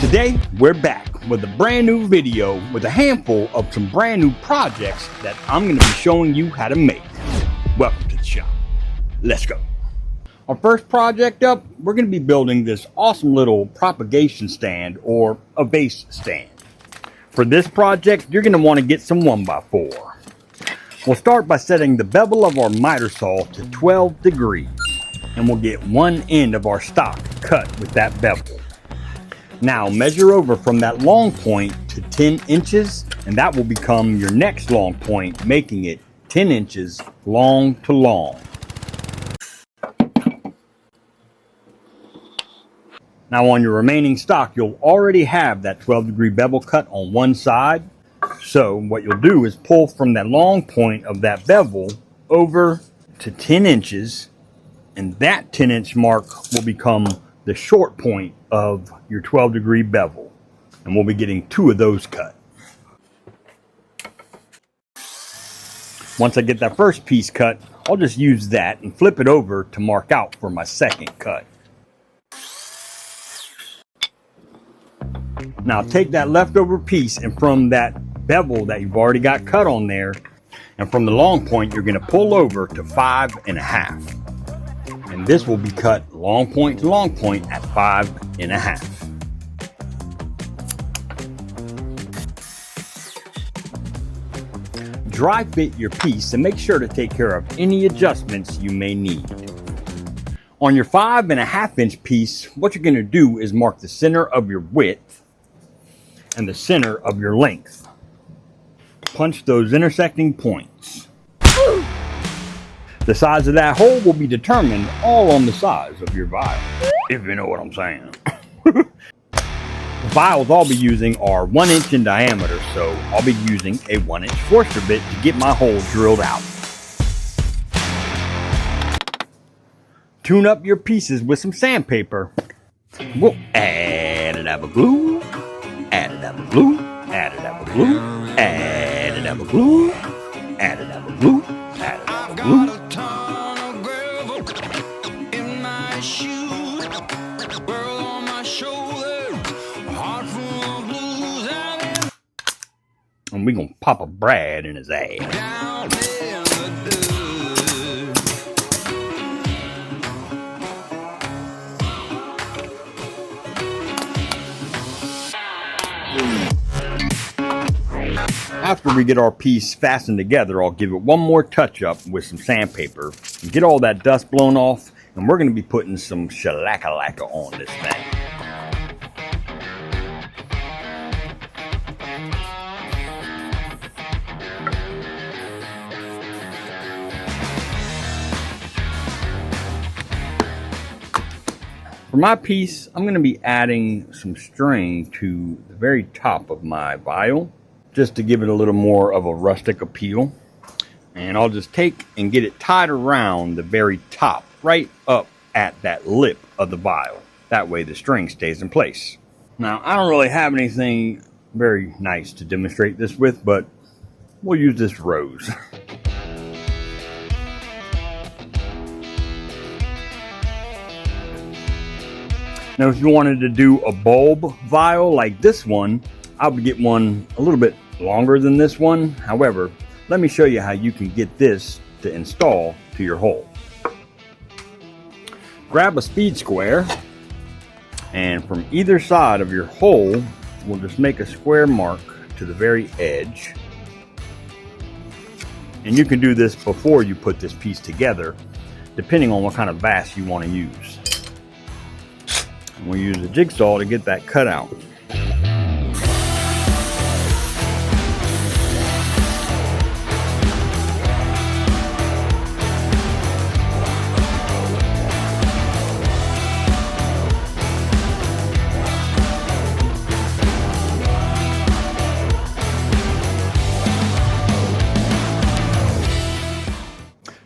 Today, we're back with a brand new video with a handful of some brand new projects that I'm going to be showing you how to make. Welcome to the shop. Let's go. Our first project up, we're going to be building this awesome little propagation stand or a vase stand. For this project, you're going to want to get some 1x4. We'll start by setting the bevel of our miter saw to 12 degrees, and we'll get one end of our stock cut with that bevel. Now measure over from that long point to 10 inches, and that will become your next long point, making it 10 inches long to long. Now on your remaining stock, you'll already have that 12-degree bevel cut on one side. So what you'll do is pull from that long point of that bevel over to 10 inches, and that 10-inch mark will become the short point of your 12-degree bevel, and we'll be getting 2 of those cut. Once I get that first piece cut, I'll just use that and flip it over to mark out for my second cut. Now take that leftover piece, and from that bevel that you've already got cut on there, and from the long point, you're going to pull over to 5.5. And this will be cut long point to long point at 5.5. Dry fit your piece and make sure to take care of any adjustments you may need. On your 5.5-inch piece, what you're going to do is mark the center of your width and the center of your length. Punch those intersecting points. The size of that hole will be determined all on the size of your vial, if you know what I'm saying. The vials I'll be using are 1 inch in diameter, so I'll be using a 1-inch Forster bit to get my hole drilled out. Tune up your pieces with some sandpaper. We'll add a dab of glue, add a dab of glue, add a dab of glue, add a dab of glue, add a dab of glue, add a dab of glue. And we're going to pop a Brad in his ass. After we get our piece fastened together, I'll give it one more touch up with some sandpaper and get all that dust blown off, and we're going to be putting some shellac-a-lacca on this thing. For my piece, I'm going to be adding some string to the very top of my vial, just to give it a little more of a rustic appeal. And I'll just take and get it tied around the very top, right up at that lip of the vial. That way the string stays in place. Now, I don't really have anything very nice to demonstrate this with, but we'll use this rose. Now, if you wanted to do a bulb vial like this one, I would get one a little bit longer than this one. However, let me show you how you can get this to install to your hole. Grab a speed square, and from either side of your hole, we'll just make a square mark to the very edge. And you can do this before you put this piece together, depending on what kind of vase you want to use. And we'll use a jigsaw to get that cut out.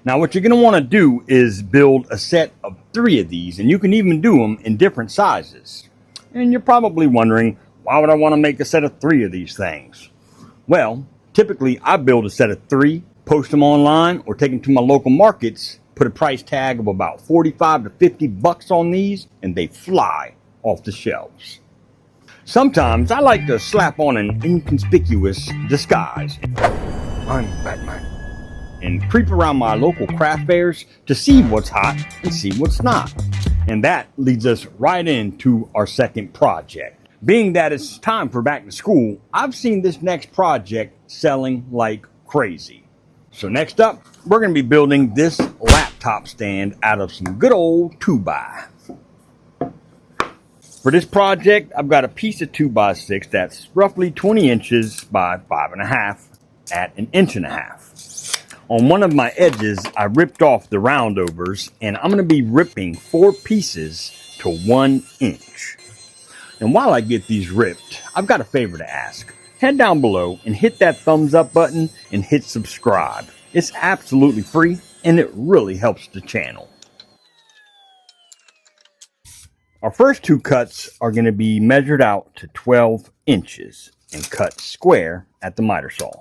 Now what you're going to want to do is build a set of 3 of these, and you can even do them in different sizes. And you're probably wondering, why would I want to make a set of 3 of these things? Well, typically I build a set of 3, post them online, or take them to my local markets, put a price tag of about 45 to 50 bucks on these, and they fly off the shelves. Sometimes I like to slap on an inconspicuous disguise. I'm Batman. And creep around my local craft fairs to see what's hot and see what's not. And that leads us right into our second project. Being that it's time for back to school, I've seen this next project selling like crazy. So next up, we're going to be building this laptop stand out of some good old 2x. For this project, I've got a piece of 2x6 that's roughly 20 inches by 5.5 at 1.5 inches. On one of my edges, I ripped off the roundovers, and I'm going to be ripping 4 pieces to 1 inch. And while I get these ripped, I've got a favor to ask. Head down below and hit that thumbs up button and hit subscribe. It's absolutely free, and it really helps the channel. Our first 2 cuts are going to be measured out to 12 inches and cut square at the miter saw.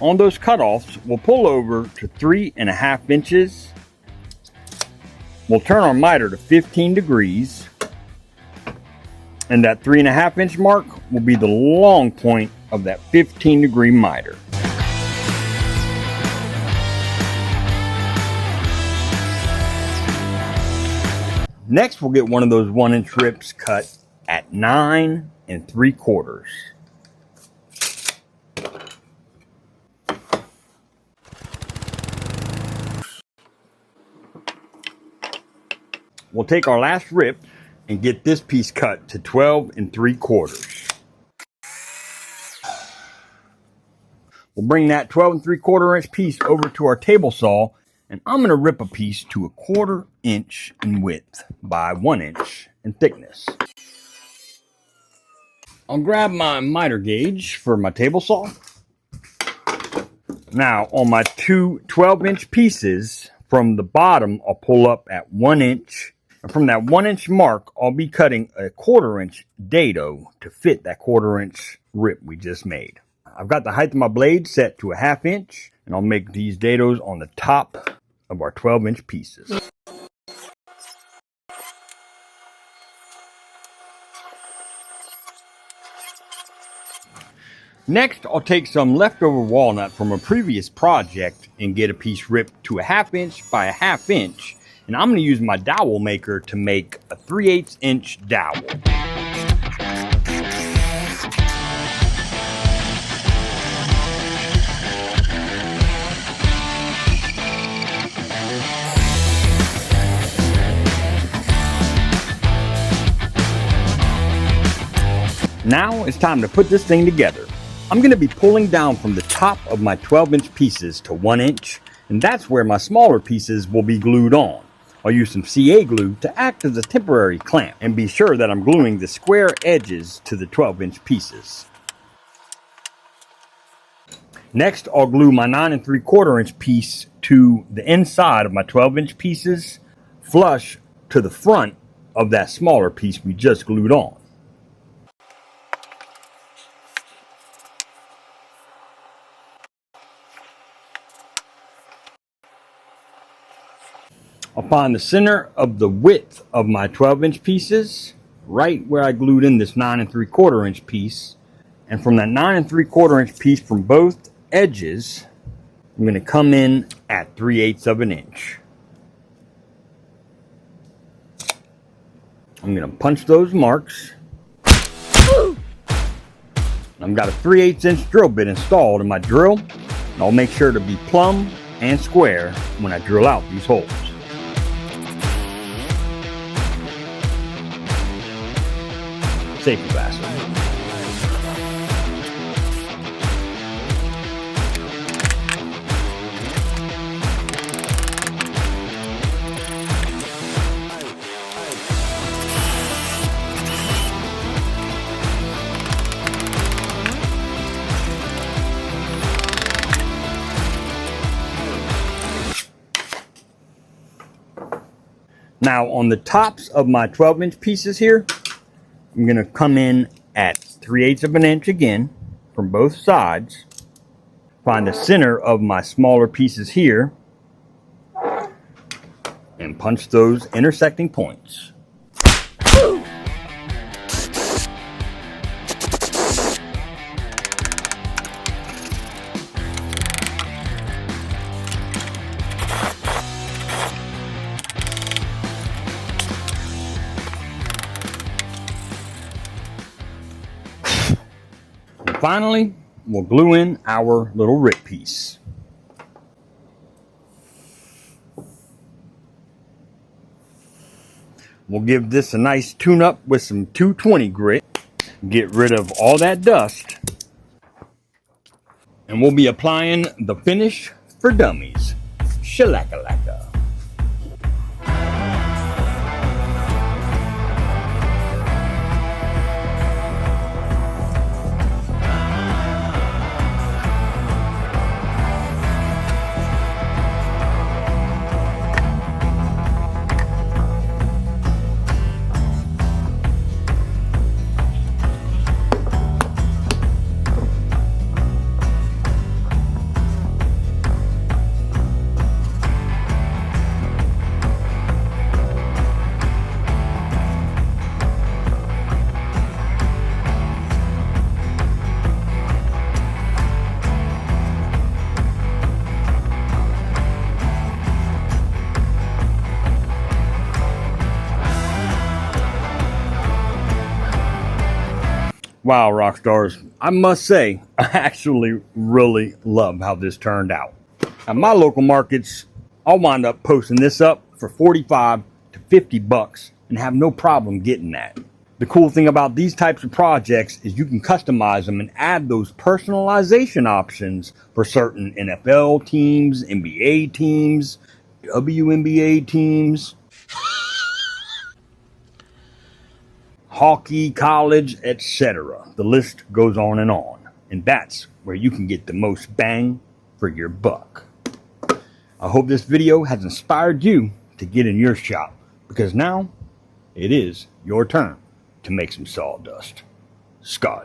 On those cutoffs, we'll pull over to 3.5 inches. We'll turn our miter to 15 degrees. And that 3.5 inch mark will be the long point of that 15 degree miter. Next, we'll get one of those 1 inch rips cut at 9 3/4. We'll take our last rip and get this piece cut to 12 3/4. We'll bring that 12 3/4 inch piece over to our table saw, and I'm going to rip a piece to 1/4 inch in width by 1 inch in thickness. I'll grab my miter gauge for my table saw. Now on my 2 12-inch pieces, from the bottom I'll pull up at 1 inch. And from that 1 inch mark, I'll be cutting a 1/4 inch dado to fit that 1/4 inch rip we just made. I've got the height of my blade set to 1/2 inch, and I'll make these dados on the top of our 12-inch pieces. Next, I'll take some leftover walnut from a previous project and get a piece ripped to 1/2 inch by 1/2 inch. And I'm going to use my dowel maker to make a 3/8 inch dowel. Now it's time to put this thing together. I'm going to be pulling down from the top of my 12-inch pieces to 1 inch, and that's where my smaller pieces will be glued on. I'll use some CA glue to act as a temporary clamp, and be sure that I'm gluing the square edges to the 12-inch pieces. Next, I'll glue my 9 3/4 inch piece to the inside of my 12-inch pieces, flush to the front of that smaller piece we just glued on. I'll find the center of the width of my 12-inch pieces, right where I glued in this 9 3/4 inch piece. And from that 9 3/4 inch piece from both edges, I'm going to come in at 3/8 of an inch. I'm going to punch those marks. I've got a 3/8 inch drill bit installed in my drill, and I'll make sure to be plumb and square when I drill out these holes. Safety glasses. Now on the tops of my 12-inch pieces here, I'm going to come in at 3/8 of an inch again from both sides. Find the center of my smaller pieces here and punch those intersecting points. And finally, we'll glue in our little rip piece. We'll give this a nice tune up with some 220 grit. Get rid of all that dust. And we'll be applying the finish for dummies. Shalakalaka. Wow, rock stars, I must say, I actually really love how this turned out. At my local markets, I'll wind up posting this up for 45 to 50 bucks and have no problem getting that. The cool thing about these types of projects is you can customize them and add those personalization options for certain NFL teams, NBA teams, WNBA teams, hockey, college, etc. The list goes on. And that's where you can get the most bang for your buck. I hope this video has inspired you to get in your shop, because now it is your turn to make some sawdust. Skull.